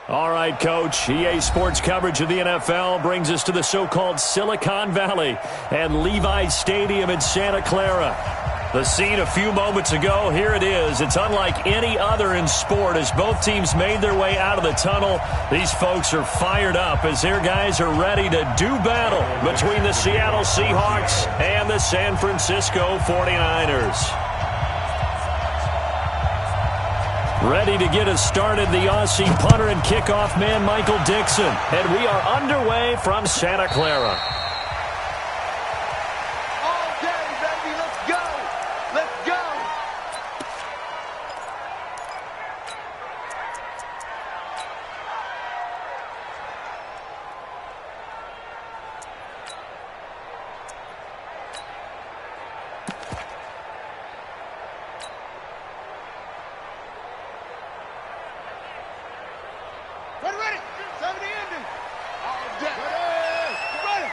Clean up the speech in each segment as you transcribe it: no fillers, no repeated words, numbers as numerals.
All right, Coach. EA Sports coverage of the NFL brings us to the so-called Silicon Valley and Levi's Stadium in Santa Clara. The scene a few moments ago, here it is. It's unlike any other in sport as both teams made their way out of the tunnel. These folks are fired up as their guys are ready to do battle between the Seattle Seahawks and the San Francisco 49ers. Ready to get us started, the Aussie punter and kickoff man, Michael Dixon. And we are underway from Santa Clara. All day, baby, let's go! Let's go! Ready! 70 ending! All day! Ready!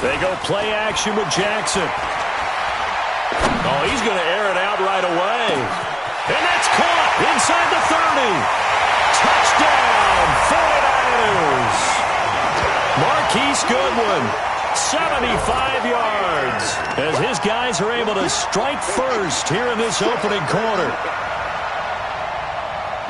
They go play action with Jackson. Oh, he's going to air it out right away. And that's caught inside the 30. Touchdown, 49ers. Marquise Goodwin, 75 yards, as his guys are able to strike first here in this opening quarter.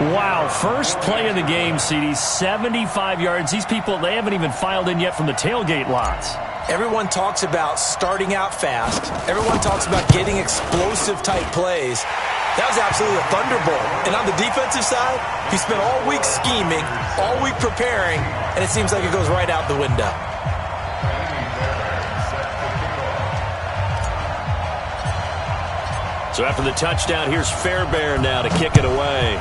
Wow, first play of the game, CD, 75 yards. These people, they haven't even filed in yet from the tailgate lots. Everyone talks about starting out fast. Everyone talks about getting explosive-type plays. That was absolutely a thunderbolt. And on the defensive side, he spent all week scheming, all week preparing, and it seems like it goes right out the window. So after the touchdown, here's Fairbairn now to kick it away.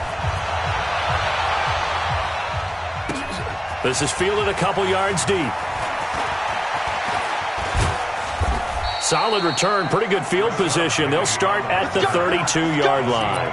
This is fielded a couple yards deep. Solid return, pretty good field position. They'll start at the 32-yard line.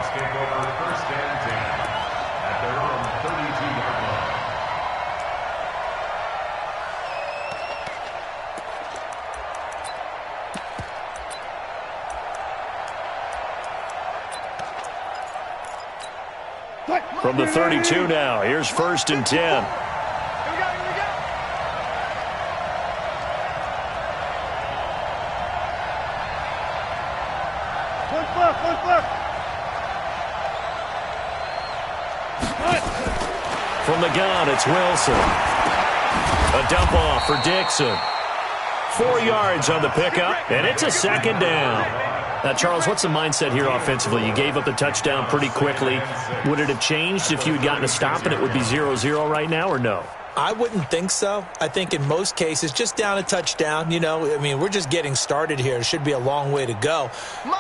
From the 32 now, here's 1st and 10. From the gun, it's Wilson. A dump off for Dixon. 4 yards on the pickup, and it's a 2nd down. Now, Charles, what's the mindset here offensively? You gave up the touchdown pretty quickly. Would it have changed if you had gotten a stop and it would be 0-0 right now, or no? I wouldn't think so. I think in most cases, just down a touchdown, we're just getting started here. It should be a long way to go.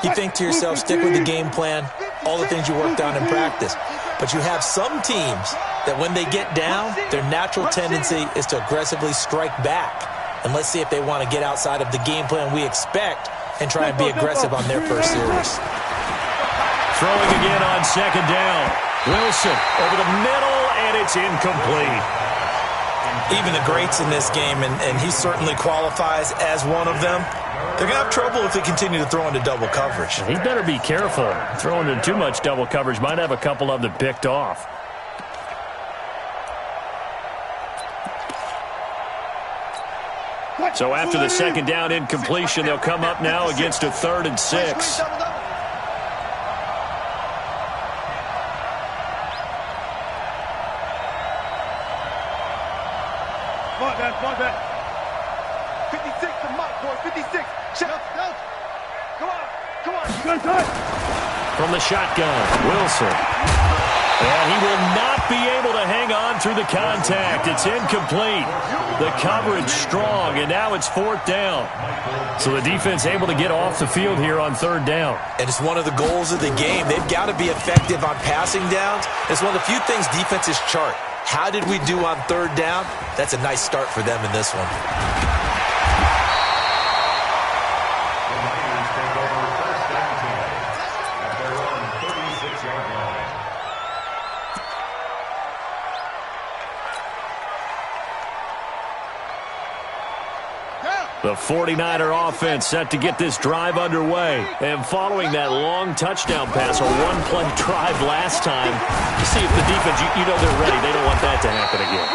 You think to yourself, stick with the game plan, all the things you worked on in practice. But you have some teams that when they get down, their natural tendency is to aggressively strike back. And let's see if they want to get outside of the game plan we expect and try and be aggressive on their first series. Throwing again on 2nd down. Wilson over the middle, and it's incomplete. Even the greats in this game, and he certainly qualifies as one of them, they're going to have trouble if they continue to throw into double coverage. He better be careful. Throwing into too much double coverage might have a couple of them picked off. So after the 2nd down incompletion, they'll come up now against a 3rd and 6. Come on, 56 to Mike, boy. 56. Come on. From the shotgun, Wilson. And he will not be able to hang on through the contact. It's incomplete. The coverage strong, and now it's 4th down. So the defense able to get off the field here on 3rd down. And it's one of the goals of the game. They've got to be effective on passing downs. It's one of the few things defenses chart. How did we do on 3rd down? That's a nice start for them in this one. Down. The 49er offense set to get this drive underway. And following that long touchdown pass, a one-play drive last time, to see if the defense, you know they're ready. They don't want that to happen again.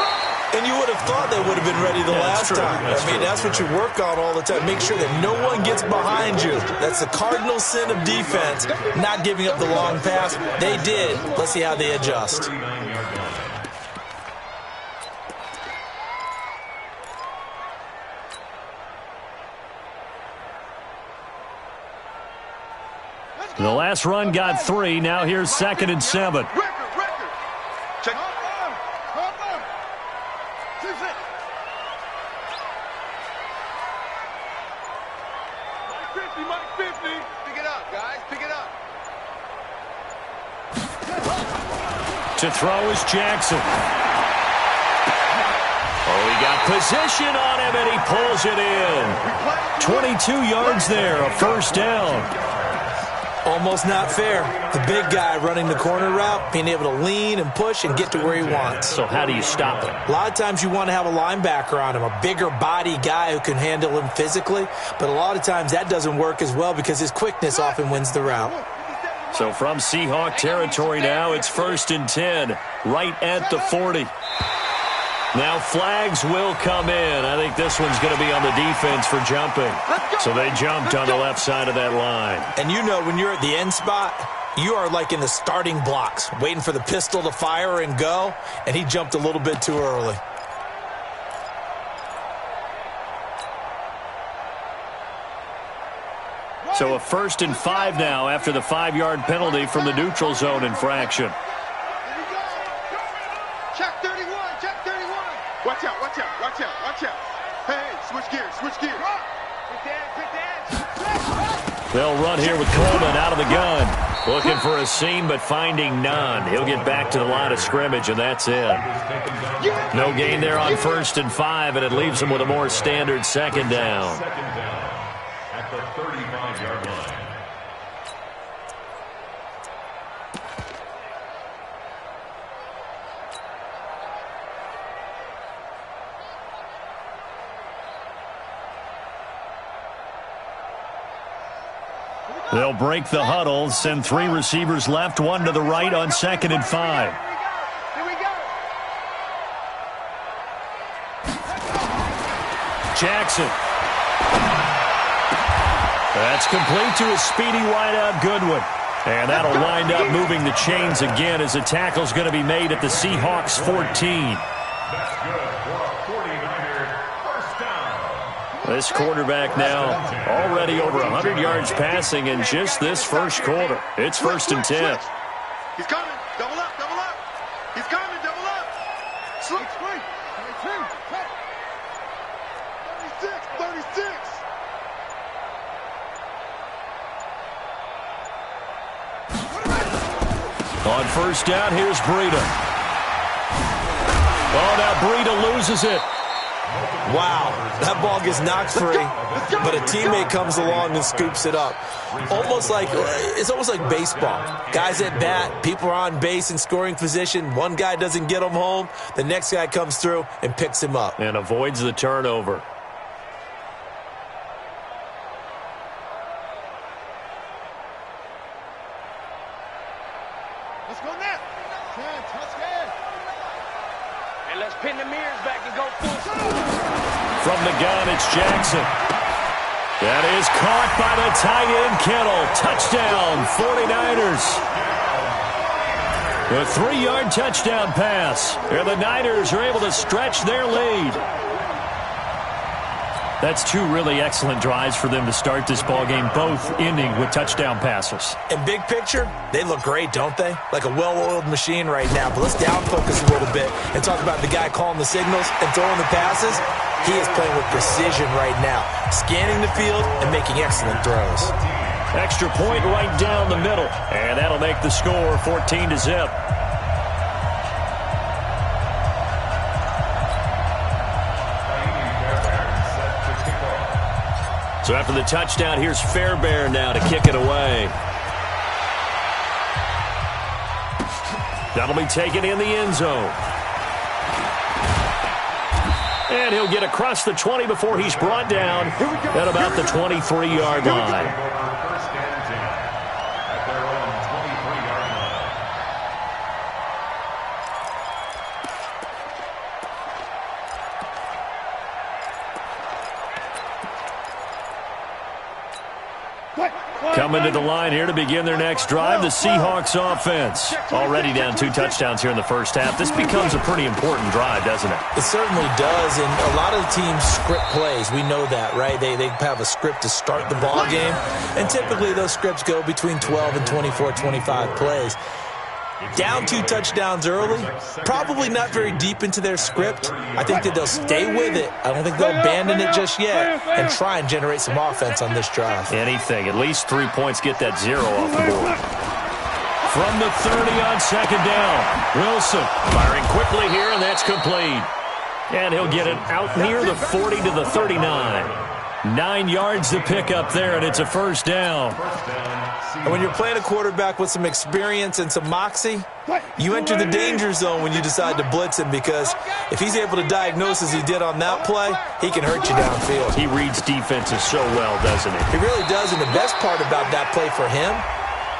And you would have thought they would have been ready the last time. That's what you work on all the time. Make sure that no one gets behind you. That's the cardinal sin of defense, not giving up the long pass. They did. Let's see how they adjust. The last run got 3. Now here's 2nd and 7. Record. Check. Mike 50. Pick it up, guys. Pick it up. To throw is Jackson. Oh, he got position on him, and he pulls it in. 22 yards there, a first down. Almost not fair. The big guy running the corner route, being able to lean and push and get to where he wants. So how do you stop him? A lot of times you want to have a linebacker on him, a bigger body guy who can handle him physically. But a lot of times that doesn't work as well because his quickness often wins the route. So from Seahawk territory now, it's 1st and 10, right at the 40. Now flags will come in. I think this one's going to be on the defense for jumping. So they jumped on the left side of that line. And you know when you're at the end spot, you are like in the starting blocks, waiting for the pistol to fire and go, and he jumped a little bit too early. So a 1st and 5 now after the 5-yard penalty from the neutral zone infraction. Check 31. Watch out. Hey, switch gears. They'll run here with Coleman out of the gun. Looking for a seam, but finding none. He'll get back to the line of scrimmage, and that's it. No gain there on 1st and 5, and it leaves him with a more standard 2nd down. At the 35-yard line. They'll break the huddle, send 3 receivers left, 1 to the right on 2nd and 5. Here we go. Jackson. That's complete to a speedy wideout Goodwin. And that'll wind up moving the chains again as a tackle's going to be made at the Seahawks 14. That's good for a 49er first down. This quarterback now already over 100 yards passing in just this first quarter. It's 1st and 10. He's coming. Double up. He's coming. Double up. Switch. 36. On 1st down, here's Breida. Oh, now Breida loses it. Wow, that ball gets knocked free, but a teammate comes along and scoops it up. It's almost like baseball. Guys at bat, people are on base in scoring position. One guy doesn't get him home. The next guy comes through and picks him up. And avoids the turnover. Let's go now. And let's pin the mirrors back and go full speed. From the gun, it's Jackson. That is caught by the tight end, Kittle. Touchdown, 49ers. A 3-yard touchdown pass. And the Niners are able to stretch their lead. That's 2 really excellent drives for them to start this ballgame, both ending with touchdown passes. And big picture, they look great, don't they? Like a well-oiled machine right now. But let's down focus a little bit and talk about the guy calling the signals and throwing the passes. He is playing with precision right now, scanning the field and making excellent throws. Extra point right down the middle, and that'll make the score 14-0. So after the touchdown, here's Fairbairn now to kick it away. That'll be taken in the end zone. And he'll get across the 20 before he's brought down at about the 23-yard line. Coming to the line here to begin their next drive, the Seahawks offense. Already down 2 touchdowns here in the first half. This becomes a pretty important drive, doesn't it? It certainly does, and a lot of the teams script plays. We know that, right? They have a script to start the ball game, and typically those scripts go between 12 and 24, 25 plays. Down 2 touchdowns early, probably not very deep into their script. I think that they'll stay with it. I don't think they'll abandon it just yet and try and generate some offense on this drive. Anything. At least 3 points, get that 0 off the board. From the 30 on second down, Wilson firing quickly here, and that's complete. And he'll get it out near the 40 to the 39. 9 yards to pick up there, and it's a first down. And when you're playing a quarterback with some experience and some moxie, you enter the danger zone when you decide to blitz him, because if he's able to diagnose as he did on that play, he can hurt you downfield. He reads defenses so well, doesn't he? He really does, and the best part about that play for him,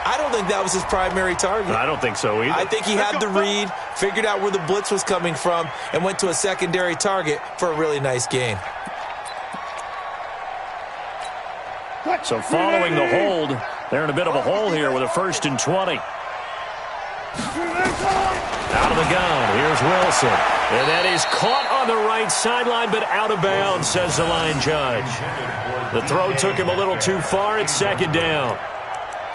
I don't think that was his primary target. I don't think so either. I think he had the read, figured out where the blitz was coming from, and went to a secondary target for a really nice gain. So following the hold, they're in a bit of a hole here with a 1st and 20. Out of the gun, here's Wilson. And that is caught on the right sideline, but out of bounds, says the line judge. The throw took him a little too far. It's second down.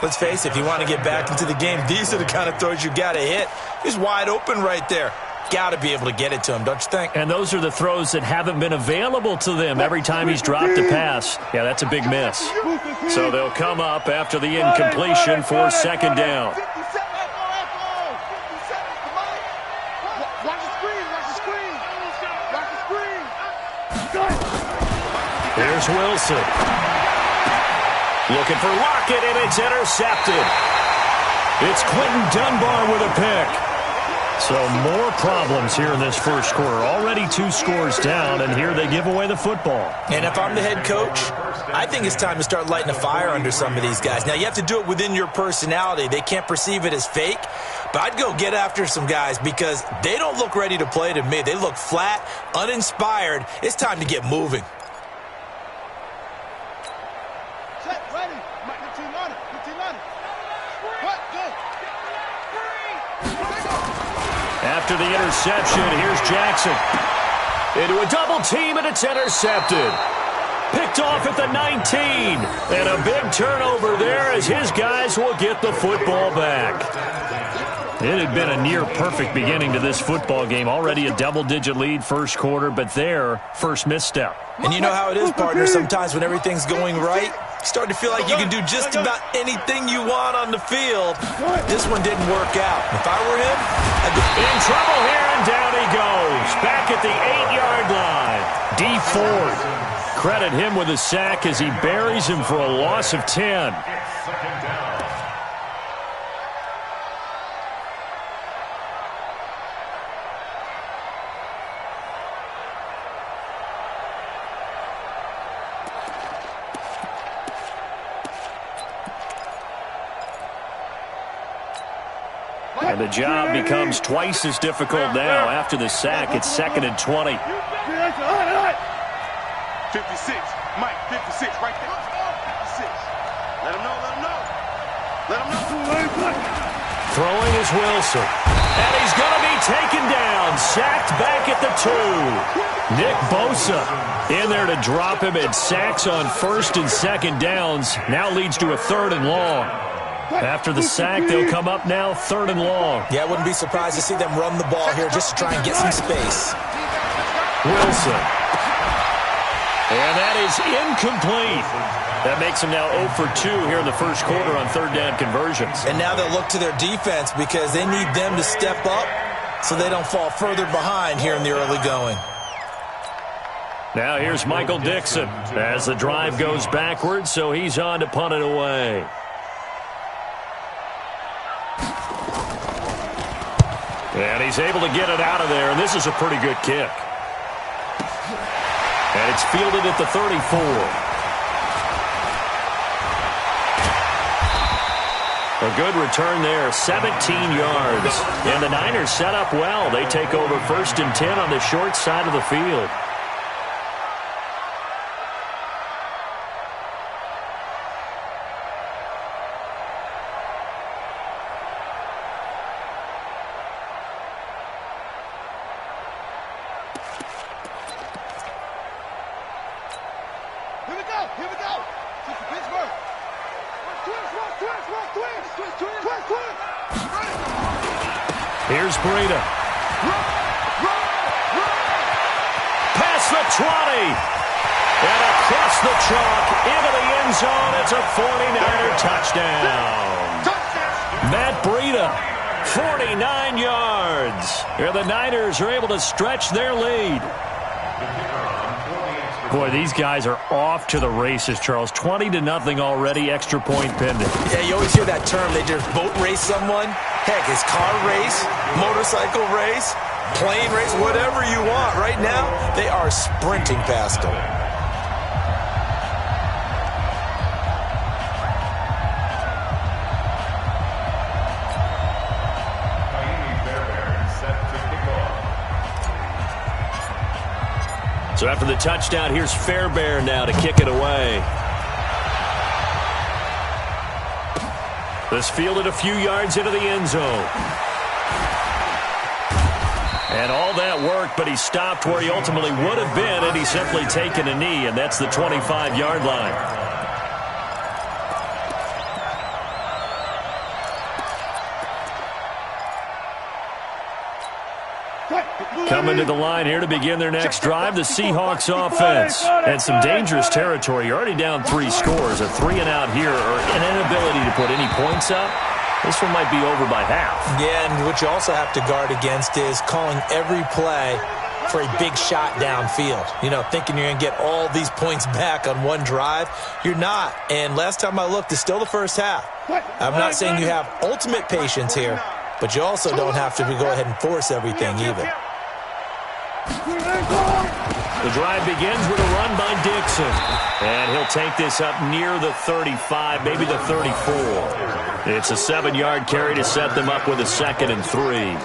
Let's face it, if you want to get back into the game, these are the kind of throws you got to hit. He's wide open right there. Got to be able to get it to him, don't you think? And those are the throws that haven't been available to them every time he's dropped a pass. Yeah, that's a big miss. So they'll come up after the incompletion for second down. Here's Wilson. Looking for Lockett, and it's intercepted. It's Quentin Dunbar with a pick. So more problems here in this first quarter. Already 2 scores down, and here they give away the football. And if I'm the head coach, I think it's time to start lighting a fire under some of these guys. Now, you have to do it within your personality. They can't perceive it as fake. But I'd go get after some guys because they don't look ready to play to me. They look flat, uninspired. It's time to get moving. After the interception, here's Jackson. Into a double team, and it's intercepted. Picked off at the 19. And a big turnover there as his guys will get the football back. It had been a near-perfect beginning to this football game. Already a double-digit lead first quarter, but their first misstep. And you know how it is, partner. Sometimes when everything's going right, you start to feel like you can do just about anything you want on the field. This one didn't work out. If I were him, I'd be in trouble here, and down he goes. Back at the 8-yard line. D Ford. Credit him with a sack as he buries him for a loss of 10. And the job becomes twice as difficult now. After the sack, it's 2nd and 20. 56. Mike, 56, right there. 56. Let him know, let him know. Let him know. Throwing is Wilson. And he's going to be taken down. Sacked back at the 2. Nick Bosa in there to drop him, and sacks on 1st and 2nd downs. Now leads to a 3rd and long. After the sack, they'll come up now 3rd and long. Yeah, I wouldn't be surprised to see them run the ball here just to try and get some space. Wilson. And that is incomplete. That makes them now 0 for 2 here in the first quarter on 3rd down conversions. And now they'll look to their defense because they need them to step up so they don't fall further behind here in the early going. Now here's Michael Dixon as the drive goes backwards, so he's on to punt it away. And he's able to get it out of there, and this is a pretty good kick. And it's fielded at the 34. A good return there, 17 yards. And the Niners set up well. They take over 1st and 10 on the short side of the field. Here's Breida. Past the 20. And across the chalk into the end zone. It's a 49er touchdown. Matt Breida, 49 yards. Here the Niners are able to stretch their lead. Boy, these guys are off to the races, Charles. 20-0 already, extra point pending. Yeah, you always hear that term. They just boat race someone. Heck, it's car race, motorcycle race, plane race, whatever you want. Right now, they are sprinting past them. So after the touchdown, here's Fairbairn now to kick it away. This fielded a few yards into the end zone. And all that worked, but he stopped where he ultimately would have been, and he's simply taken a knee, and that's the 25-yard line. Coming to the line here to begin their next drive, the Seahawks offense. And some dangerous territory. You're already down 3 scores. A 3-and-out here, or an inability to put any points up. This one might be over by half. Yeah, and what you also have to guard against is calling every play for a big shot downfield. You know, thinking you're going to get all these points back on one drive. You're not. And last time I looked, it's still the first half. I'm not saying you have ultimate patience here, but you also don't have to go ahead and force everything either. The drive begins with a run by Dixon. And he'll take this up near the 35, maybe the 34. It's a 7-yard carry to set them up with a 2nd and 3.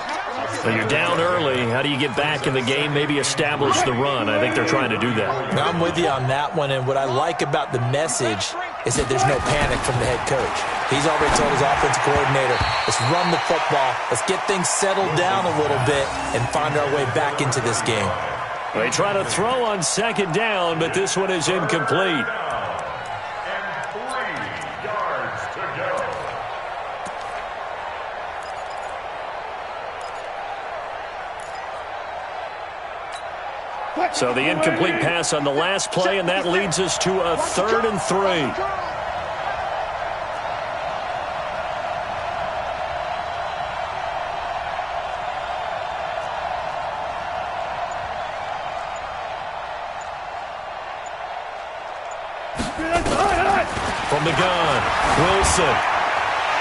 When you're down early, how do you get back in the game, maybe establish the run? I think they're trying to do that. I'm with you on that one, and what I like about the message is that there's no panic from the head coach. He's already told his offensive coordinator, let's run the football, let's get things settled down a little bit and find our way back into this game. They try to throw on 2nd down, but this one is incomplete. So the incomplete pass on the last play, and that leads us to a 3rd and 3. From the gun, Wilson.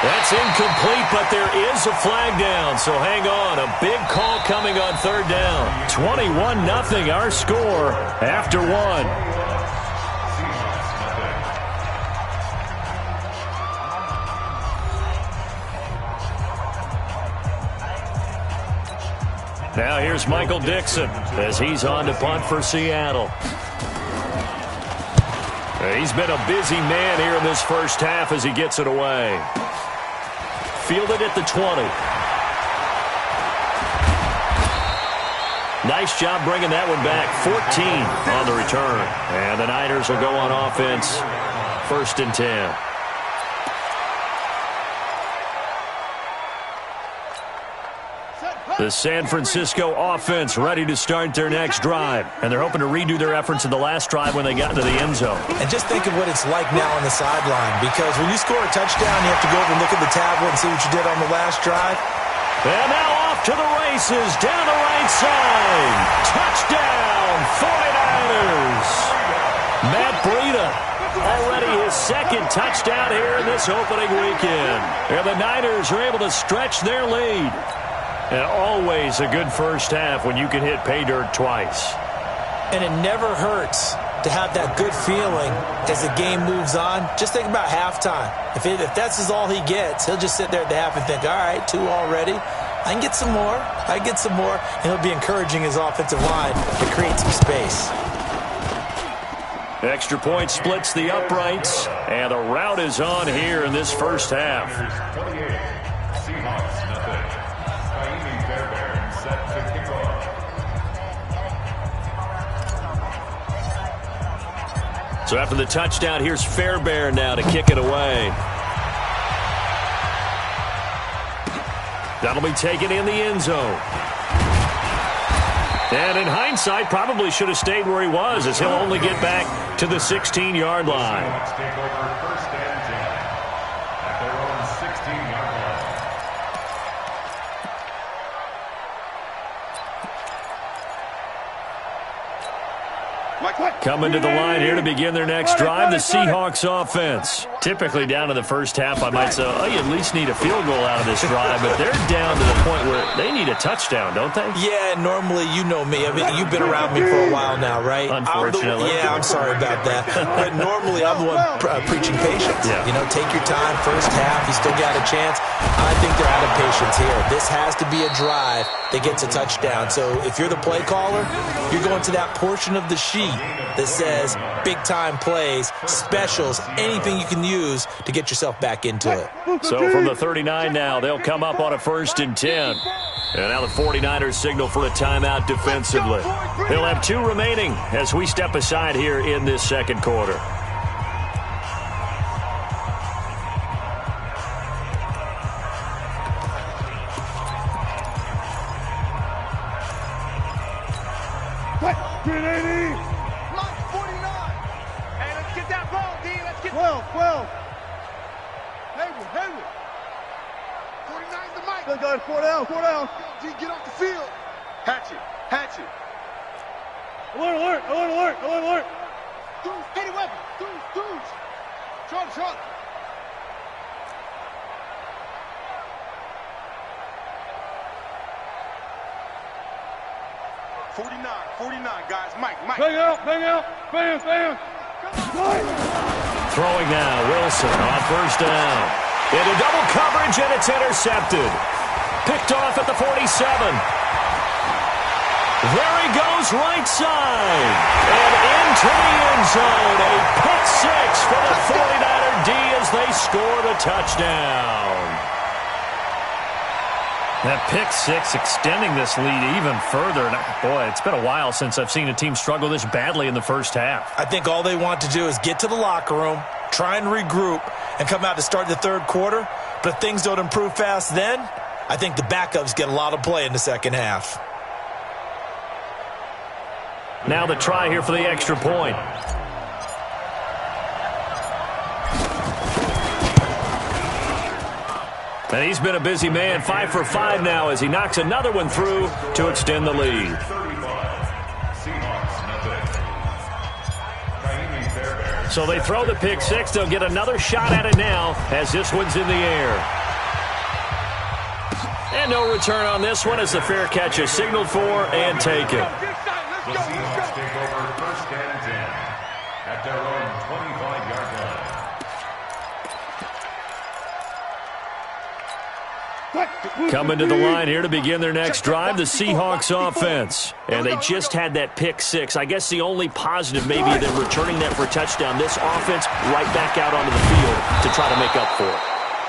That's incomplete, but there is a flag down, so hang on. A big call coming on 3rd down. 21-0 our score after 1. Now here's Michael Dixon as he's on to punt for Seattle. He's been a busy man here in this first half as he gets it away. Fielded at the 20. Nice job bringing that one back. 14 on the return. And the Niners will go on offense. 1st and 10. The San Francisco offense ready to start their next drive. And they're hoping to redo their efforts in the last drive when they got into the end zone. And just think of what it's like now on the sideline. Because when you score a touchdown, you have to go over and look at the tablet and see what you did on the last drive. And now off to the races down the right side. Touchdown, 49ers. Matt Breida, already his 2nd touchdown here in this opening weekend. And the Niners are able to stretch their lead. And always a good first half when you can hit pay dirt twice. And it never hurts to have that good feeling as the game moves on. Just think about halftime. If that's all he gets, he'll just sit there at the half and think, all right, 2 already. I can get some more. I can get some more. And he'll be encouraging his offensive line to create some space. Extra point splits the uprights, and the rout is on here in this first half. So after the touchdown, here's Fairbairn now to kick it away. That'll be taken in the end zone. And in hindsight, probably should have stayed where he was, as he'll only get back to the 16-yard line. Take over first and 10 at their own 16-yard line. Coming to the line here to begin their next drive, the Seahawks offense. Typically down to the first half, I might say, oh, you at least need a field goal out of this drive, but they're down to the point where they need a touchdown, don't they? Yeah, normally, you know me. I mean, you've been around me for a while now, right? Unfortunately. I'm sorry about that. But normally, I'm the one preaching patience. Yeah. You know, take your time, first half, you still got a chance. I think they're out of patience here. This has to be a drive that gets a touchdown. So if you're the play caller, you're going to that portion of the sheet that says big-time plays, specials, anything you can use to get yourself back into it. So from the 39 now, they'll come up on a 1st and 10. And now the 49ers signal for a timeout defensively. They'll have 2 remaining as we step aside here in this second quarter. Four down. G, get off the field. Hatchet. Alert. Dudes, any weapon. Dudes. Charlie. 49, guys. Mike. Bang out. Bam. Throwing now, Wilson on 1st down. Into double coverage, and it's intercepted. Picked off at the 47. There he goes, right side. And into the end zone. A pick 6 for the 49er D as they score the touchdown. That pick 6 extending this lead even further. And boy, it's been a while since I've seen a team struggle this badly in the first half. I think all they want to do is get to the locker room, try and regroup, and come out to start the third quarter. But if things don't improve fast then, I think the backups get a lot of play in the second half. Now the try here for the extra point. And he's been a busy man, 5 for 5 now as he knocks another one through to extend the lead. So they throw the pick 6. They'll get another shot at it now as this one's in the air. And no return on this one as the fair catch is signaled for and taken. The Seahawks take over 1st and 10 at their own 25-yard line. Coming to the line here to begin their next drive, the Seahawks offense. And they just had that pick 6. I guess the only positive maybe than returning that for a touchdown. This offense right back out onto the field to try to make up for it.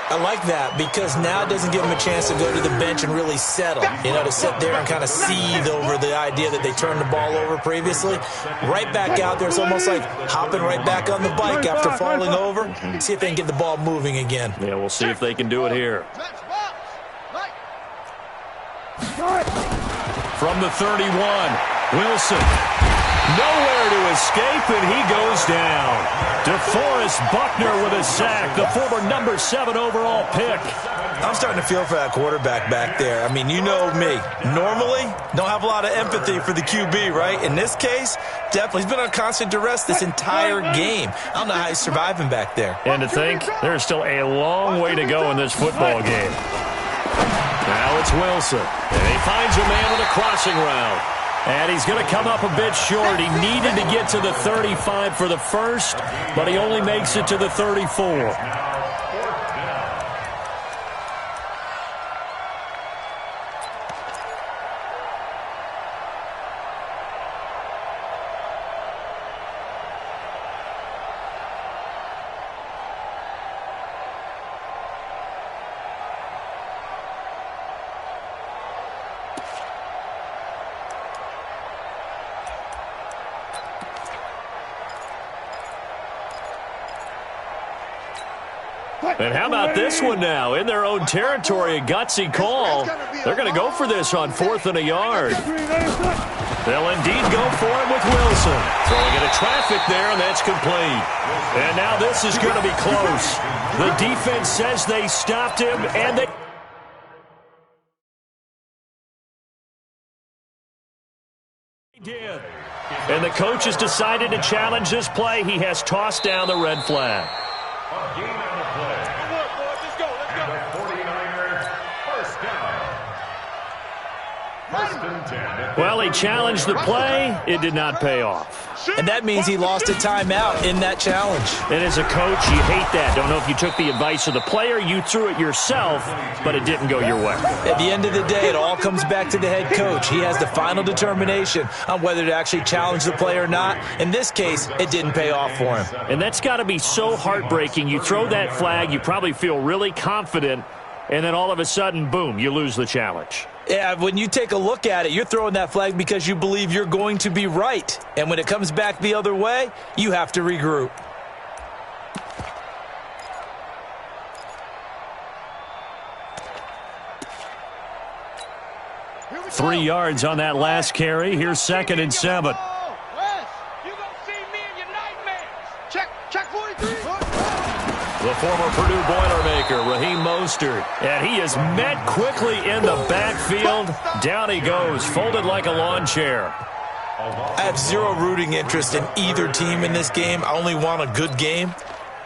I like that because now it doesn't give them a chance to go to the bench and really settle, to sit there and kind of seethe over the idea that they turned the ball over previously. Right back out there, it's almost like hopping right back on the bike after falling over. See if they can get the ball moving again. Yeah, we'll see if they can do it here. From the 31, Wilson. Nowhere to escape, and he goes down. DeForest Buckner with a sack, the former number 7 overall pick. I'm starting to feel for that quarterback back there. I mean, you know me. Normally, don't have a lot of empathy for the QB, right? In this case, definitely. He's been on constant duress this entire game. I don't know how he's surviving back there. And to think, there's still a long way to go in this football game. Now it's Wilson, and he finds a man with a crossing route. And he's going to come up a bit short. He needed to get to the 35 for the first, but he only makes it to the 34. And how about this one now? In their own territory, a gutsy call. They're going to go for this on 4th and a yard. They'll indeed go for it with Wilson. Throwing into traffic there, and that's complete. And now this is going to be close. The defense says they stopped him, and they did. And the coach has decided to challenge this play. He has tossed down the red flag. Well, he challenged the play. It did not pay off. And that means he lost a timeout in that challenge. And as a coach, you hate that. Don't know if you took the advice of the player, you threw it yourself, but it didn't go your way. At the end of the day, it all comes back to the head coach. He has the final determination on whether to actually challenge the play or not. In this case, it didn't pay off for him. And that's got to be so heartbreaking. You throw that flag, you probably feel really confident, and then all of a sudden, boom, you lose the challenge. Yeah, when you take a look at it, you're throwing that flag because you believe you're going to be right. And when it comes back the other way, you have to regroup. Three yards on that last carry. Here's 2nd and 7. The former Purdue Boilermaker, Raheem Mostert. And he is met quickly in the backfield. Down he goes, folded like a lawn chair. I have zero rooting interest in either team in this game. I only want a good game.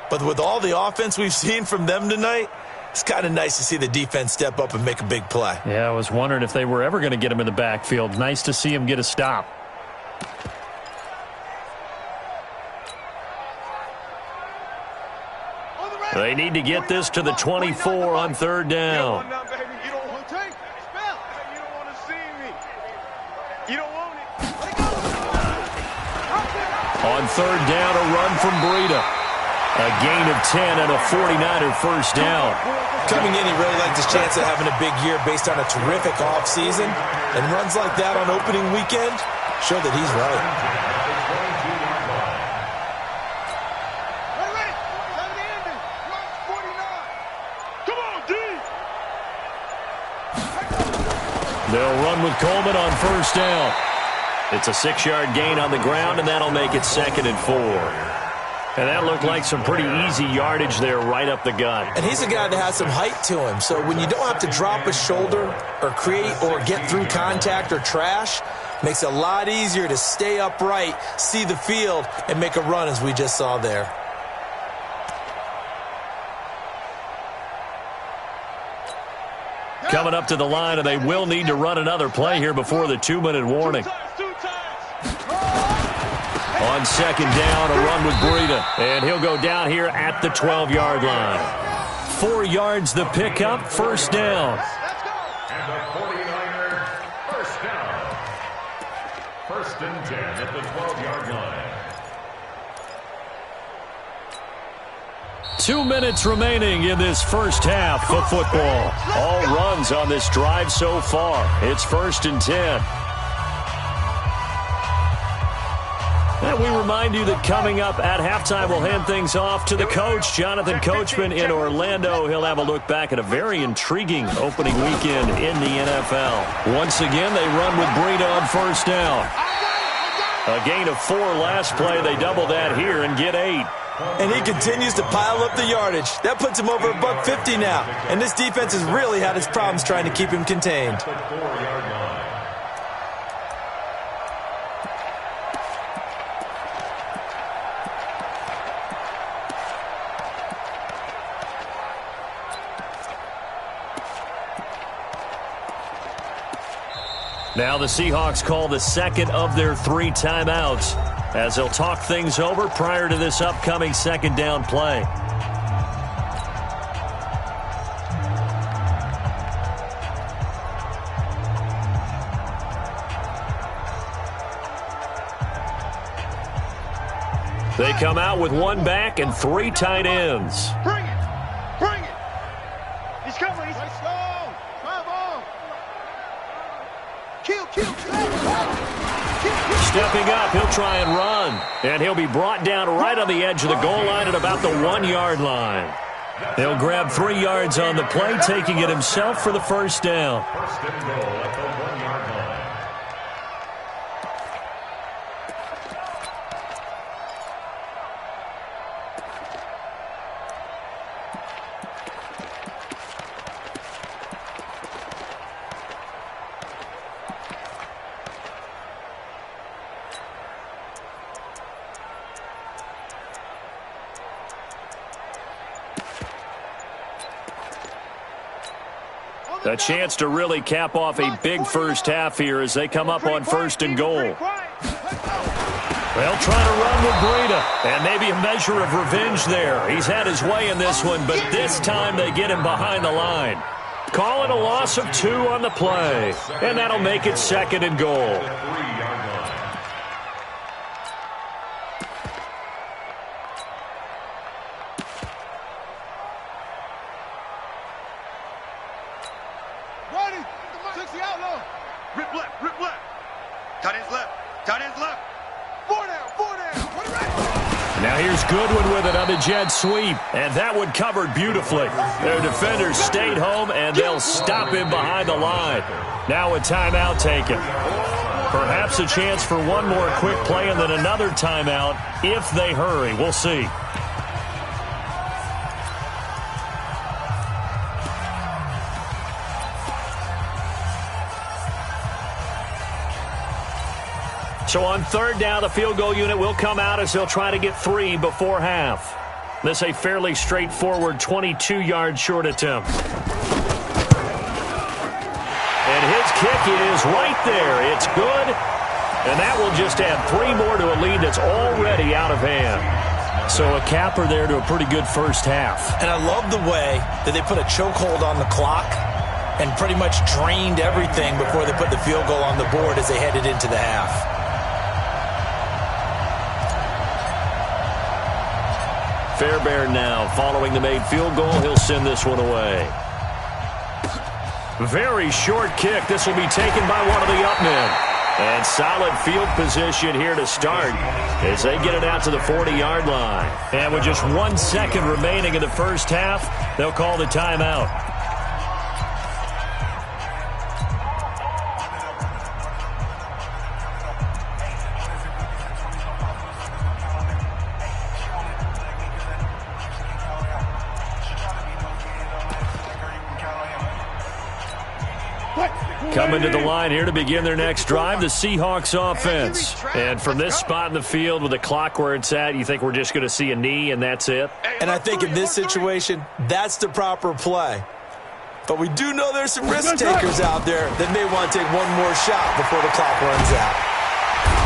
But with all the offense we've seen from them tonight, it's kind of nice to see the defense step up and make a big play. Yeah, I was wondering if they were ever going to get him in the backfield. Nice to see him get a stop. They need to get this to the 24 on 3rd down. On 3rd down, a run from Breida. A gain of 10 and a 49er first down. Coming in, he really liked his chance of having a big year based on a terrific offseason. And runs like that on opening weekend show that he's right. They'll run with Coleman on 1st down. It's a 6-yard gain on the ground, and that'll make it 2nd and 4. And that looked like some pretty easy yardage there right up the gut. And he's a guy that has some height to him. So when you don't have to drop a shoulder or create or get through contact or trash, makes it a lot easier to stay upright, see the field, and make a run as we just saw there. Coming up to the line, and they will need to run another play here before the 2-minute warning. On 2nd down, a run with Breida. And he'll go down here at the 12-yard line. 4 yards the pickup, 1st down. And the 49er, 1st down. 1st and 10 at the 12-yard line. 2 minutes remaining in this first half of football. All runs on this drive so far. It's 1st and 10. And we remind you that coming up at halftime, we'll hand things off to the coach, Jonathan Coachman in Orlando. He'll have a look back at a very intriguing opening weekend in the NFL. Once again, they run with Breida on 1st down. A gain of 4 last play. They double that here and get 8. And he continues to pile up the yardage. That puts him over $150 now. And this defense has really had its problems trying to keep him contained. Now the Seahawks call the second of their 3 timeouts as they'll talk things over prior to this upcoming second down play. They come out with 1 back and 3 tight ends. Bring it. Bring it. He's coming. Let's go. Come on. Kill. Stepping up, he'll try and run. And he'll be brought down right on the edge of the goal line at about the 1-yard line. He'll grab 3 yards on the play, taking it himself for the first down. First and goal at the 1-yard line. A chance to really cap off a big first half here as they come up on 1st and goal. They'll try to run with Breida, and maybe a measure of revenge there. He's had his way in this one, but this time they get him behind the line. Call it a loss of 2 on the play, and that'll make it 2nd and goal. Rip left. Tight ends left. Four down. Now here's Goodwin with it on the jet sweep, and that one covered beautifully. Their defenders stayed home, and they'll stop him behind the line. Now a timeout taken. Perhaps a chance for one more quick play and then another timeout if they hurry. We'll see. So on 3rd down, the field goal unit will come out as they'll try to get 3 before half. This a fairly straightforward 22-yard short attempt. And his kick is right there. It's good. And that will just add 3 more to a lead that's already out of hand. So a capper there to a pretty good first half. And I love the way that they put a chokehold on the clock and pretty much drained everything before they put the field goal on the board as they headed into the half. Fairbairn now following the made field goal. He'll send this one away. Very short kick. This will be taken by one of the up men. And solid field position here to start as they get it out to the 40-yard line. And with just 1 second remaining in the first half, they'll call the timeout. Coming to the line here to begin their next drive, the Seahawks offense. And from this spot in the field with the clock where it's at, you think we're just going to see a knee and that's it? And I think in this situation, that's the proper play. But we do know there's some risk takers out there that may want to take one more shot before the clock runs out.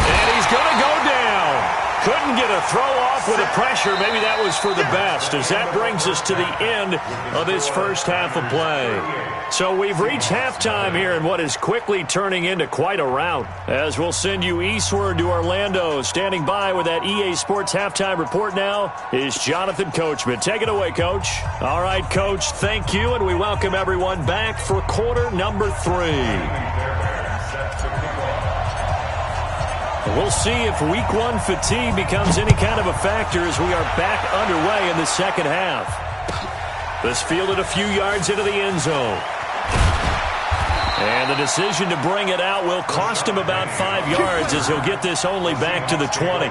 And he's going to go down. Couldn't get a throw off with the pressure. Maybe that was for the best, as that brings us to the end of this first half of play. So we've reached halftime here in what is quickly turning into quite a rout, as we'll send you eastward to Orlando. Standing by with that EA Sports halftime report now is Jonathan Coachman. Take it away, Coach. All right, Coach, thank you, and we welcome everyone back for quarter number 3. We'll see if week 1 fatigue becomes any kind of a factor as we are back underway in the second half. This fielded a few yards into the end zone. And the decision to bring it out will cost him about 5 yards as he'll get this only back to the 20.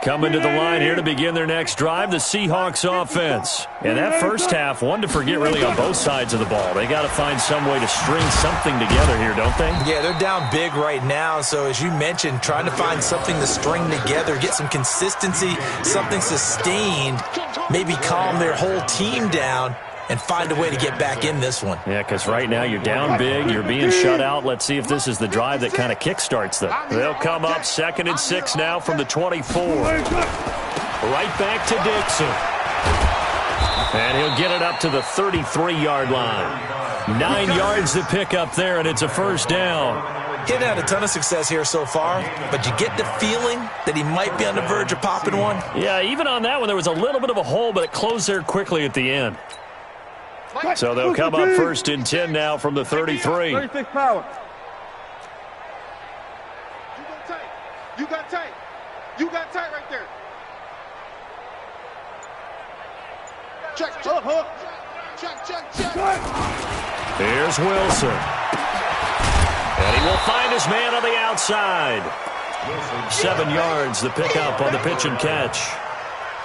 Coming to the line here to begin their next drive, the Seahawks offense. And that first half, one to forget really on both sides of the ball. They got to find some way to string something together here, don't they? Yeah, they're down big right now. So as you mentioned, trying to find something to string together, get some consistency, something sustained, maybe calm their whole team down and find a way to get back in this one. Yeah, because right now you're down big, you're being shut out. Let's see if this is the drive that kind of kickstarts them. They'll come up 2nd and 6 now from the 24. Right back to Dixon. And he'll get it up to the 33-yard line. 9 yards to pick up there, and it's a first down. He hadn't had a ton of success here so far, but you get the feeling that he might be on the verge of popping one. Yeah, even on that one, there was a little bit of a hole, but it closed there quickly at the end. So they'll come up 1st and 10 now from the 33. 36 power. You got tight. You got tight right there. Check. Here's Wilson. And he will find his man on the outside. 7 yards, the pickup on the pitch and catch.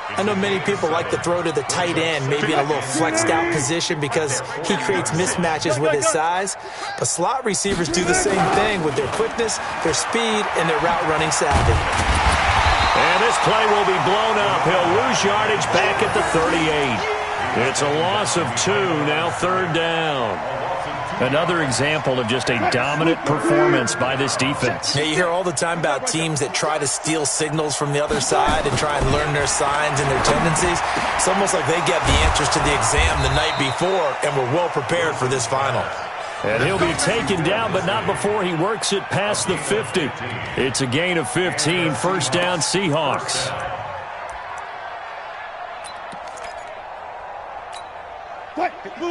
I know many people like to throw to the tight end, maybe in a little flexed out position because he creates mismatches with his size. But slot receivers do the same thing with their quickness, their speed, and their route running savvy. And this play will be blown up. He'll lose yardage back at the 38. It's a loss of 2, now 3rd down. Another example of just a dominant performance by this defense. Yeah, you hear all the time about teams that try to steal signals from the other side and try and learn their signs and their tendencies. It's almost like they get the answers to the exam the night before and were well prepared for this final. And he'll be taken down, but not before he works it past the 50. It's a gain of 15, first down Seahawks.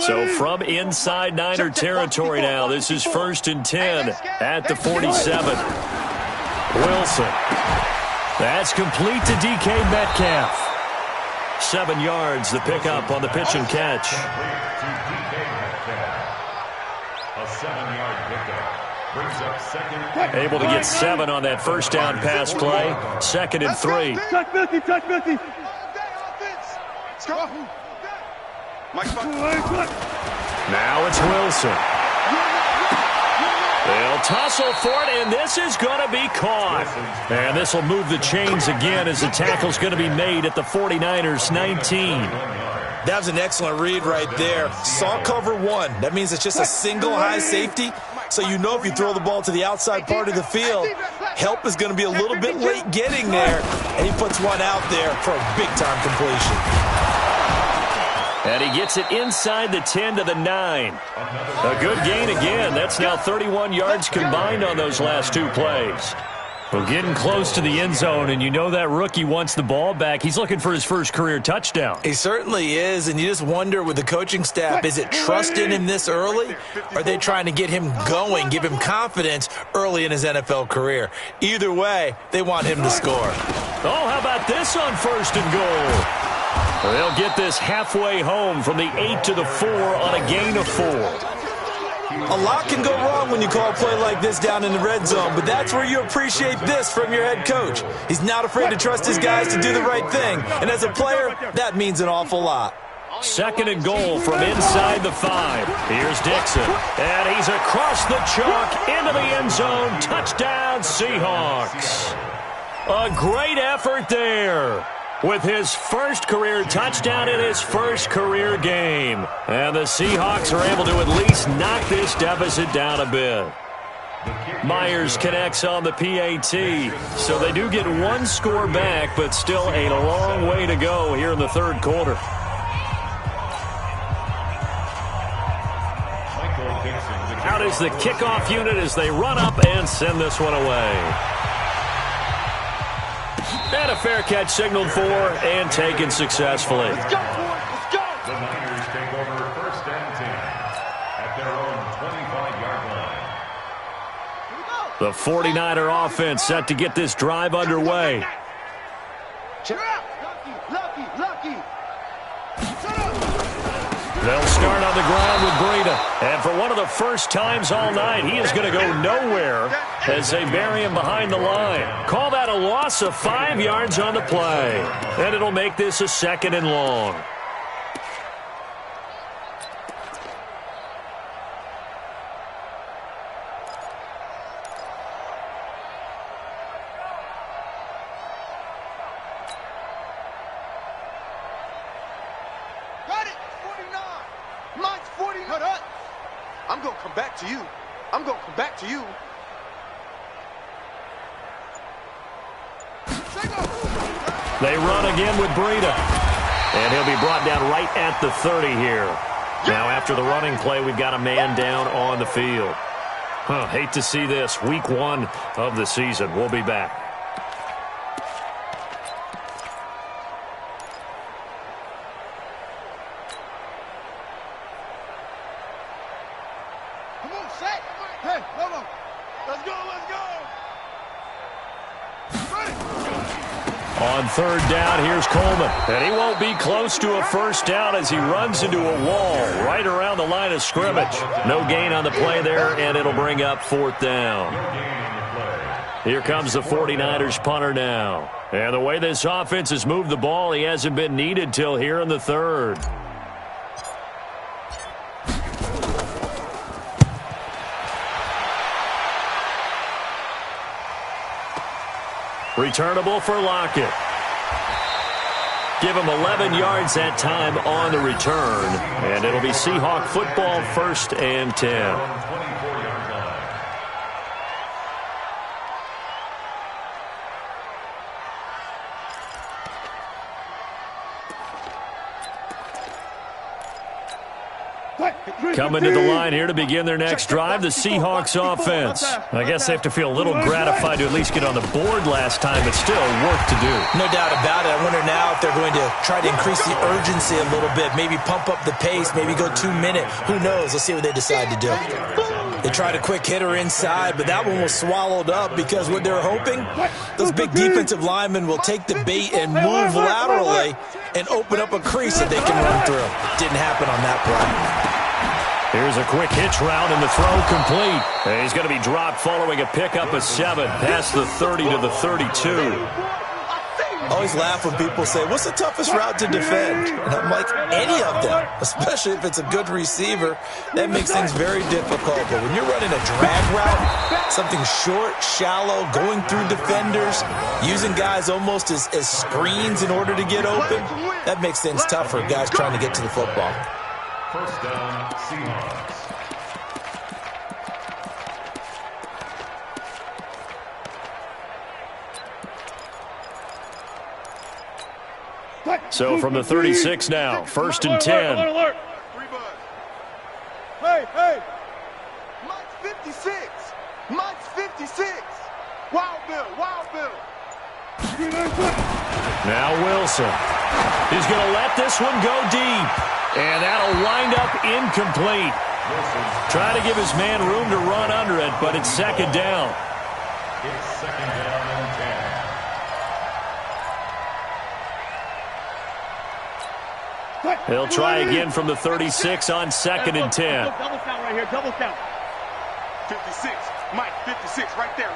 So from inside Niner territory now, this is 1st and 10 at the 47. Wilson. That's complete to DK Metcalf. 7 yards, the pickup on the pitch and catch. A 7-yard pickup brings up 2nd. Able to get 7 on that first down pass play. 2nd and 3. Touch 50, touch 50. Let's go. Now it's Wilson. They'll tussle for it, and this is going to be caught. And this will move the chains again as the tackle's going to be made at the 49ers 19. That was an excellent read right there. Saw cover 1. That means it's just a single high safety. So you know if you throw the ball to the outside part of the field, help is going to be a little bit late getting there. And he puts one out there for a big-time completion. And he gets it inside the 10 to the 9. A good gain again. That's now 31 yards combined on those last 2 plays. Well, getting close to the end zone, and you know that rookie wants the ball back. He's looking for his first career touchdown. He certainly is, and you just wonder with the coaching staff, is it trust in him this early? Or are they trying to get him going, give him confidence early in his NFL career? Either way, they want him to score. Oh, how about this on 1st and goal? They'll get this halfway home from the 8 to the 4 on a gain of 4. A lot can go wrong when you call a play like this down in the red zone, but that's where you appreciate this from your head coach. He's not afraid to trust his guys to do the right thing, and as a player, that means an awful lot. 2nd and goal from inside the 5. Here's Dixon, and he's across the chalk into the end zone. Touchdown, Seahawks. A great effort there, with his first career touchdown in his first career game. And the Seahawks are able to at least knock this deficit down a bit. Myers connects on the PAT, so they do get 1 score back, but still a long way to go here in the 3rd quarter. Out is the kickoff unit as they run up and send this one away. And a fair catch signaled for and taken successfully. Let's go, let's go. The Niners take over 1st and 10 at their own 25-yard line. The 49er offense set to get this drive underway. Lucky. They'll start on the ground with Breida. And for one of the first times all night, he is going to go nowhere as they bury him behind the line. Call that a loss of 5 yards on the play. And it'll make this a 2nd and long. Got it! 49! Mike's 49! I'm going to come back to you. I'm going to come back to you. They run again with Breida. And he'll be brought down right at the 30 here. Now after the running play, we've got a man down on the field. Hate to see this. Week 1 of the season. We'll be back. Come on, Shaq. Hey, come on. Let's go, let's go. On 3rd down, here's Coleman. And he won't be close to a first down as he runs into a wall right around the line of scrimmage. No gain on the play there, and it'll bring up 4th down. Here comes the 49ers punter now. And the way this offense has moved the ball, he hasn't been needed till here in the 3rd. Returnable for Lockett. Give him 11 yards that time on the return. And it'll be Seahawk football, 1st and 10. Coming to the line here to begin their next drive, the Seahawks offense. I guess they have to feel a little gratified to at least get on the board last time, but still work to do. No doubt about it. I wonder now if they're going to try to increase the urgency a little bit, maybe pump up the pace, maybe go 2-minute. Who knows? Let's see what they decide to do. They tried a quick hitter inside, but that one was swallowed up because what they're hoping, those big defensive linemen will take the bait and move laterally and open up a crease that they can run through. Didn't happen on that play. Here's a quick hitch route and the throw complete. And he's going to be dropped following a pickup of 7 past the 30 to the 32. I always laugh when people say, what's the toughest route to defend? And I'm like, any of them, especially if it's a good receiver. That makes things very difficult. But when you're running a drag route, something short, shallow, going through defenders, using guys almost as screens in order to get open, that makes things tough for guys trying to get to the football. 1st down, Seahawks. So from the 36 now, 1st and 10. Hey. Mike's 56. Mike's 56. Wild Bill. Now Wilson. He's going to let this one go deep. And that'll wind up incomplete. Trying to give his man room to run under it, but it's 2nd down. It's 2nd down and 10. He'll try again from the 36 on 2nd and 10. Double count right here, double count. 56. Mike, 56, right there.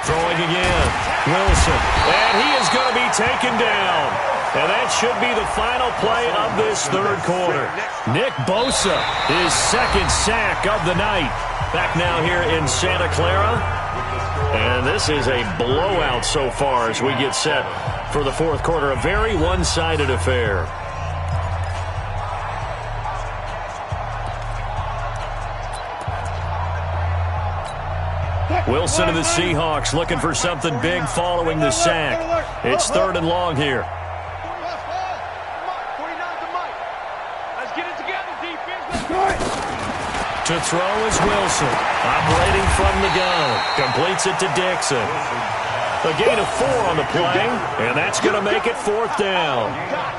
Throwing again. Wilson. And he is going to be taken down. And that should be the final play of this 3rd quarter. Nick Bosa, his 2nd sack of the night. Back now here in Santa Clara. And this is a blowout so far as we get set for the 4th quarter. A very one-sided affair. Wilson of the Seahawks looking for something big following the sack. It's 3rd and long here. To throw is Wilson. Operating from the gun. Completes it to Dixon. A gain of 4 on the play, and that's going to make it 4th down.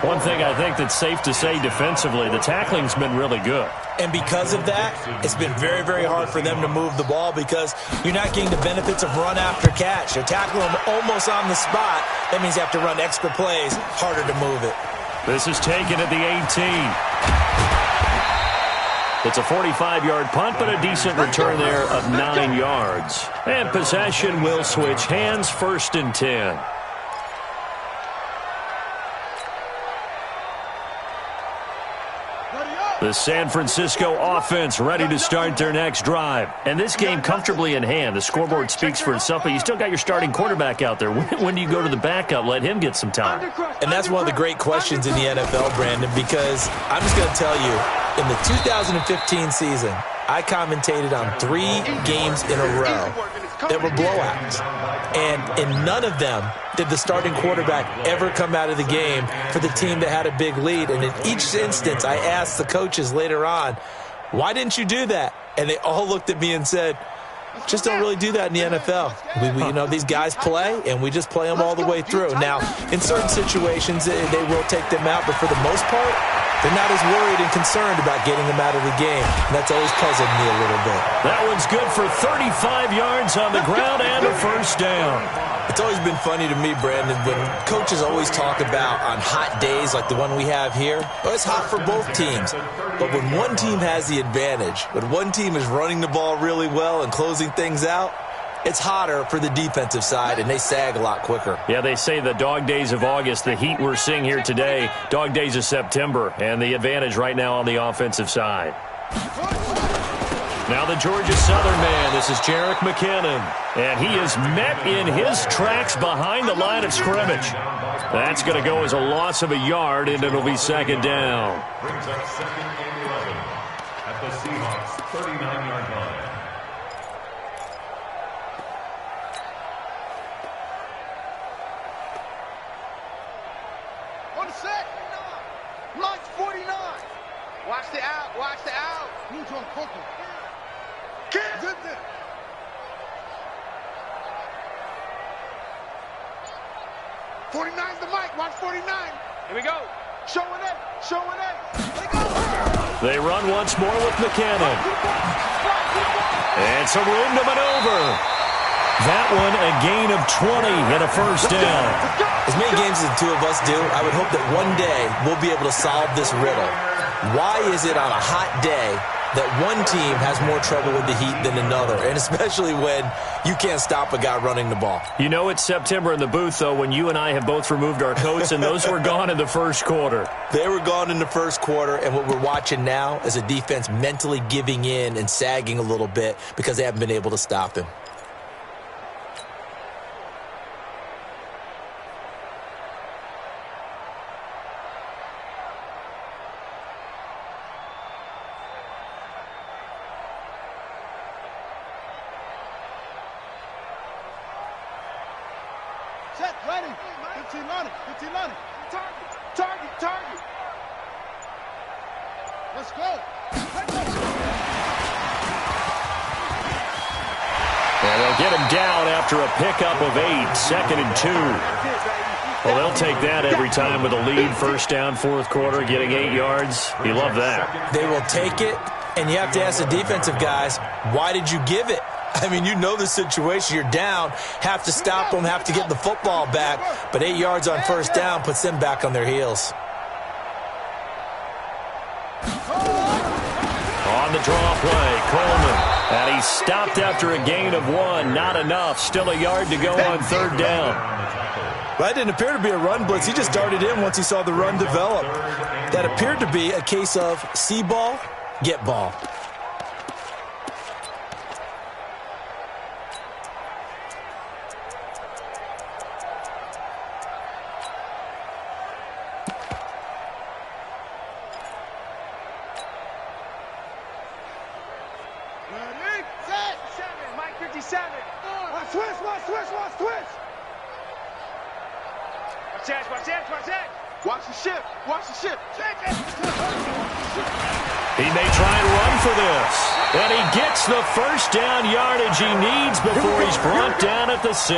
One thing I think that's safe to say defensively, the tackling's been really good. And because of that, it's been very, very hard for them to move the ball because you're not getting the benefits of run after catch. They're tackling them almost on the spot. That means you have to run extra plays, harder to move it. This is taken at the 18. It's a 45-yard punt, but a decent return there of 9 yards. And possession will switch hands, 1st and 10. The San Francisco offense ready to start their next drive. And this game comfortably in hand. The scoreboard speaks for itself, but you still got your starting quarterback out there. When do you go to the backup? Let him get some time. And that's one of the great questions in the NFL, Brandon, because I'm just going to tell you, in the 2015 season, I commentated on 3 games in a row that were blowouts. And in none of them did the starting quarterback ever come out of the game for the team that had a big lead. And in each instance, I asked the coaches later on, why didn't you do that? And they all looked at me and said, just don't really do that in the NFL. These guys play, and we just play them all the way through. Now, in certain situations, they will take them out, but for the most part, they're not as worried and concerned about getting them out of the game. And that's always puzzled me a little bit. That one's good for 35 yards on the ground and a 1st down. It's always been funny to me, Brandon, when coaches always talk about on hot days like the one we have here, well, it's hot for both teams. But when one team has the advantage, when one team is running the ball really well and closing things out, it's hotter for the defensive side, and they sag a lot quicker. Yeah, they say the dog days of August, the heat we're seeing here today, dog days of September, and the advantage right now on the offensive side. Now the Georgia Southern man, this is Jerick McKinnon, and he is met in his tracks behind the line of scrimmage. That's going to go as a loss of a yard, and it'll be 2nd down. Brings up 2nd and 11 at the Seahawks 39-yard line. On the set. Launch 49. Watch the out. Watch the out. Zip it. 49's the mic. Watch 49. Here we go. Showing it. Showing it. They run once more with McKinnon. And some room to maneuver. That one a gain of 20 and a 1st down. As many games as the two of us do, I would hope that one day we'll be able to solve this riddle. Why is it on a hot day that one team has more trouble with the heat than another, and especially when you can't stop a guy running the ball? You know it's September in the booth, though, when you and I have both removed our coats, and those were gone in the 1st quarter. They were gone in the 1st quarter, and what we're watching now is a defense mentally giving in and sagging a little bit because they haven't been able to stop him. Set, ready. 15 on it. 15 on it. Target. Let's go. And they'll get him down after a pickup of 8, 2nd and 2. Well, they'll take that every time with a lead, 1st down, 4th quarter, getting 8 yards. You love that. They will take it, and you have to ask the defensive guys, why did you give it? I mean, you know the situation. You're down, have to stop them, have to get the football back, but 8 yards on 1st down puts them back on their heels. On the draw play, Coleman. And he's stopped after a gain of 1. Not enough. Still a yard to go on 3rd down. Well, that didn't appear to be a run blitz. He just darted in once he saw the run develop. That appeared to be a case of see ball, get ball. Ready, set. 7, Mike 57. Watch twist. Watch that. Watch the shift. Check it. He may try and run for this. And he gets the 1st down yardage he needs before he's brought down at the 6.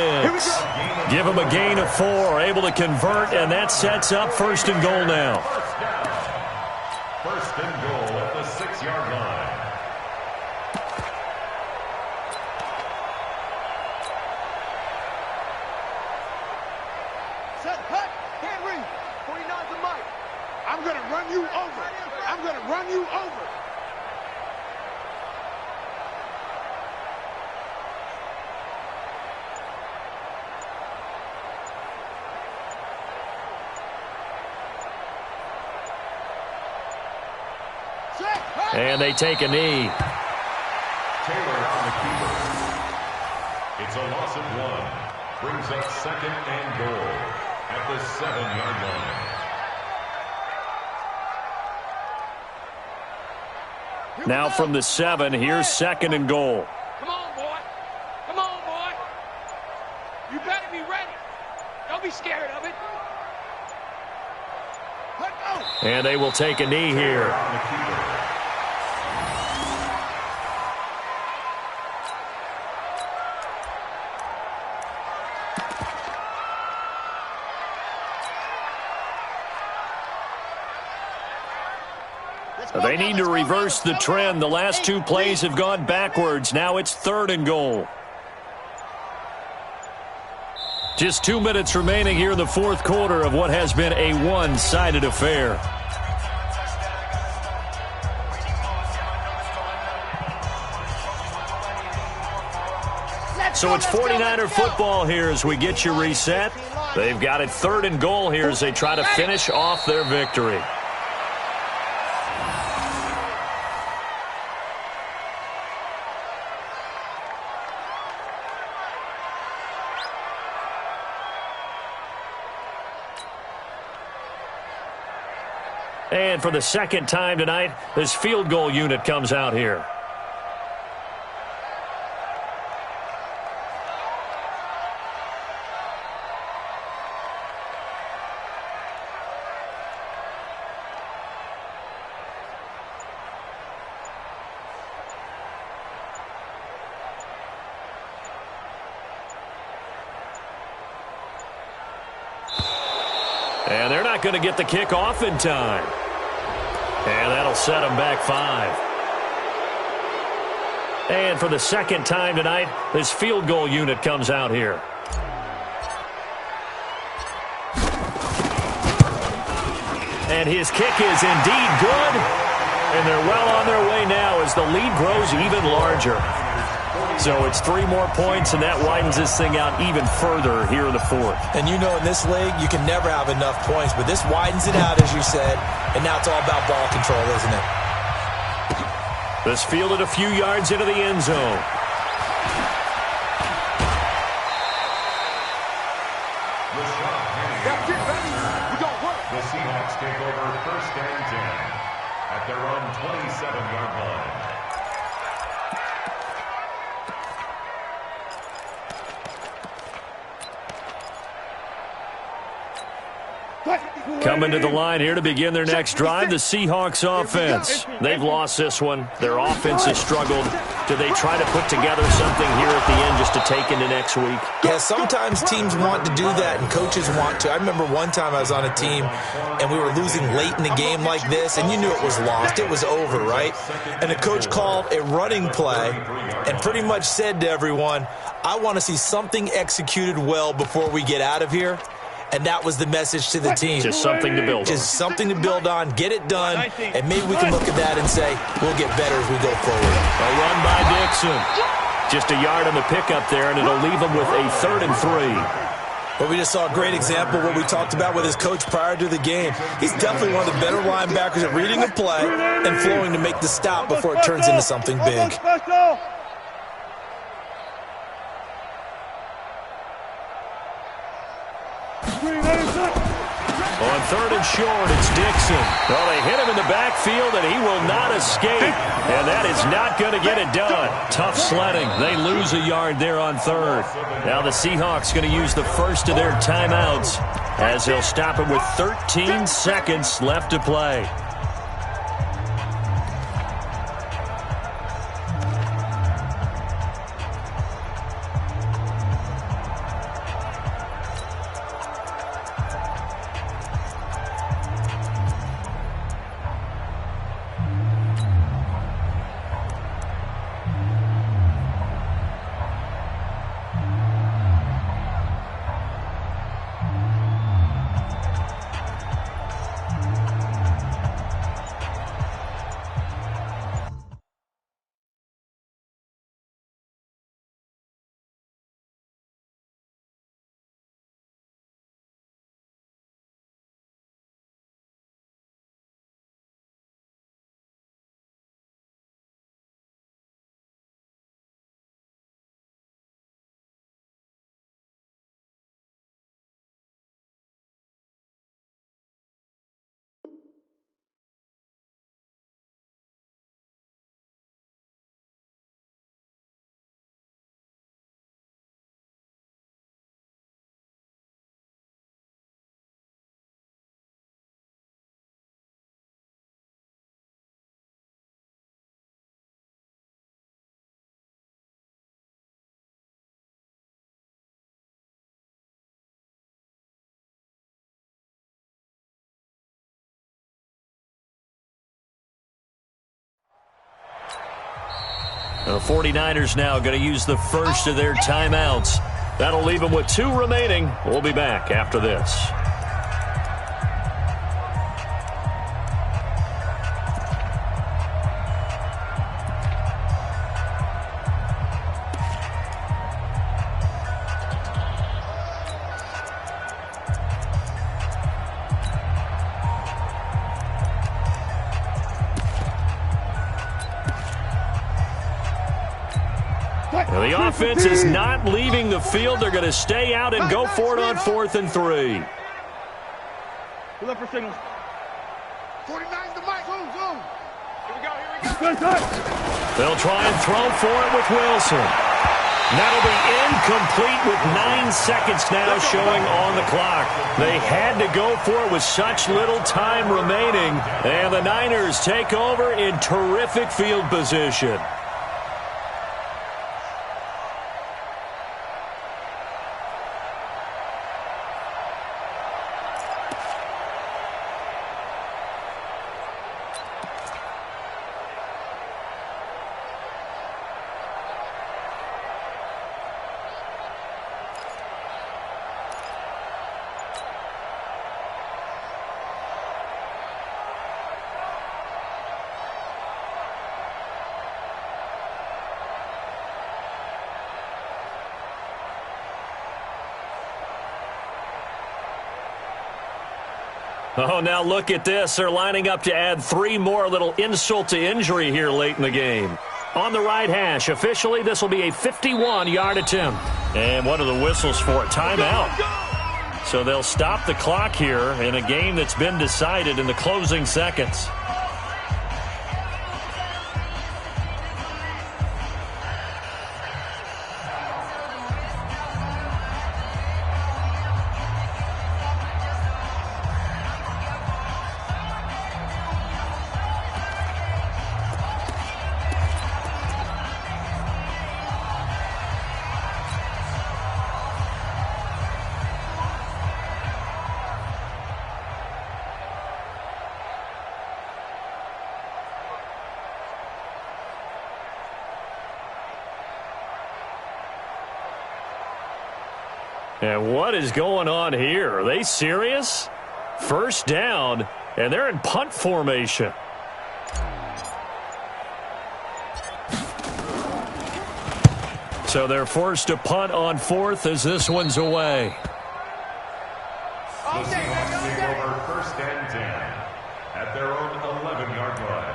Give him a gain of 4, able to convert, and that sets up 1st and goal now. 1st and goal at the 6-yard line. Set, hut, Henry. 49's the mic. I'm going to run you over. And they take a knee. Taylor on the keeper. It's a loss of 1. Brings up 2nd and goal at the 7-yard line. Now from the 7, here's 2nd and goal. Come on, boy. Come on, boy. You better be ready. Don't be scared of it. And they will take a knee here. They need to reverse the trend. The last 2 plays have gone backwards. Now it's 3rd and goal. Just 2 minutes remaining here in the 4th quarter of what has been a one-sided affair. So it's 49er football here as we get you reset. They've got it 3rd and goal here as they try to finish off their victory. And for the 2nd time tonight, this field goal unit comes out here. And they're not going to get the kick off in time. And that'll set them back 5. And for the 2nd time tonight, this field goal unit comes out here. And his kick is indeed good. And they're well on their way now as the lead grows even larger. So it's 3 more points, and that widens this thing out even further here in the 4th. And you know in this league, you can never have enough points, but this widens it out, as you said, and now it's all about ball control, isn't it? This fielded a few yards into the end zone. The Seahawks take over 1st and 10 at their own 27-yard line. Coming to the line here to begin their next drive, the Seahawks offense. They've lost this one. Their offense has struggled. Do they try to put together something here at the end just to take into next week? Yeah, sometimes teams want to do that and coaches want to. I remember one time I was on a team and we were losing late in the game like this, and you knew it was lost. It was over, right? And the coach called a running play and pretty much said to everyone, I want to see something executed well before we get out of here. And that was the message to the team. Just something to build on. Just something to build on, get it done, and maybe we can look at that and say, we'll get better as we go forward. A run by Dixon. Just a yard on the pickup there, and it'll leave them with a 3rd and 3. But we just saw a great example of what we talked about with his coach prior to the game. He's definitely one of the better linebackers at reading a play and flowing to make the stop before it turns into something big. On 3rd and short, it's Dixon. Well, they hit him in the backfield, and he will not escape. And that is not going to get it done. Tough sledding. They lose a yard there on 3rd. Now the Seahawks going to use the first of their timeouts as they'll stop it with 13 seconds left to play. The 49ers now going to use the first of their timeouts. That'll leave them with 2 remaining. We'll be back after this. The offense is not leaving the field. They're going to stay out and go for it on 4th and 3. Pull up for signals. 49's the mic. Zoom, zoom. Here we go. They'll try and throw for it with Wilson. That'll be incomplete with 9 seconds now showing on the clock. They had to go for it with such little time remaining. And the Niners take over in terrific field position. Oh, now look at this. They're lining up to add 3 more, a little insult to injury here late in the game. On the right hash, officially, this will be a 51-yard attempt. And what are the whistles for? Timeout. So they'll stop the clock here in a game that's been decided in the closing seconds. And what is going on here? Are they serious? First down, and they're in punt formation. So they're forced to punt on 4th as this one's away. The Seahawks take over 1st and 10 at their own 11-yard line.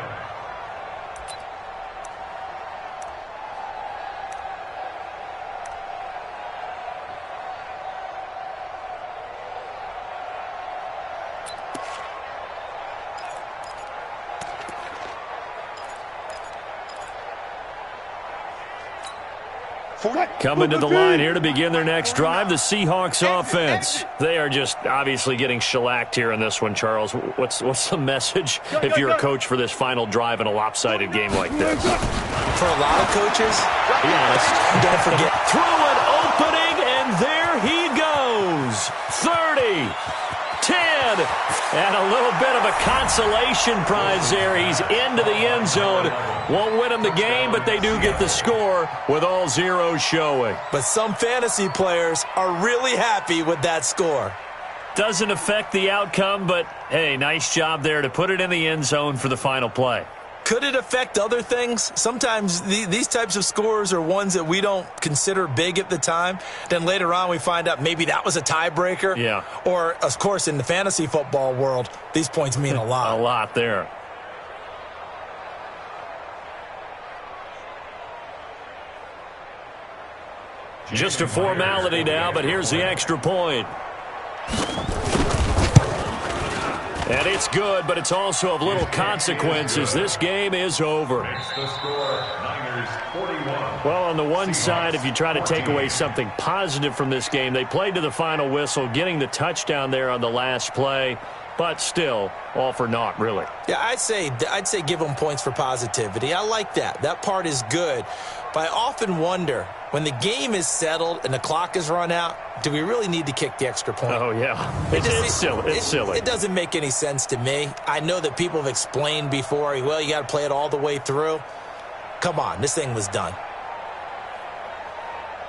Coming to the line here to begin their next drive, the Seahawks offense. They are just obviously getting shellacked here in this one, Charles. What's the message if you're a coach for this final drive in a lopsided game like this? For a lot of coaches, be honest, don't forget. Through an opening, and there he goes. 30, 10, and a little bit of a consolation prize there. He's into the end zone. Won't win them the game, but they do get the score with all zeros showing. But some fantasy players are really happy with that score. Doesn't affect the outcome, but, hey, nice job there to put it in the end zone for the final play. Could it affect other things? Sometimes these types of scores are ones that we don't consider big at the time. Then later on we find out maybe that was a tiebreaker. Yeah. Or, of course, in the fantasy football world, these points mean a lot. A lot there. Just a formality now, but here's the extra point. And it's good, but it's also of little consequence as this game is over. Well, on the one side, if you try to take away something positive from this game, they played to the final whistle, getting the touchdown there on the last play, but still, all for naught, really. Yeah, I'd say give them points for positivity. I like that. That part is good. But I often wonder, when the game is settled and the clock is run out, do we really need to kick the extra point? Oh, yeah. It's silly. It doesn't make any sense to me. I know that people have explained before, well, you got to play it all the way through. come on, this thing was done.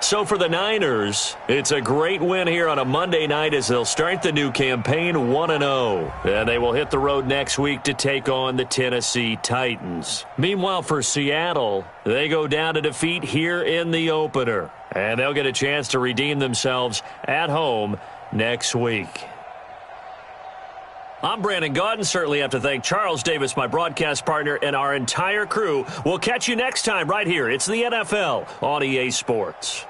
So for the Niners, it's a great win here on a Monday night as they'll start the new campaign 1-0. And they will hit the road next week to take on the Tennessee Titans. Meanwhile, for Seattle, they go down to defeat here in the opener. And they'll get a chance to redeem themselves at home next week. I'm Brandon Gaudin. Certainly have to thank Charles Davis, my broadcast partner, and our entire crew. We'll catch you next time right here. It's the NFL on EA Sports.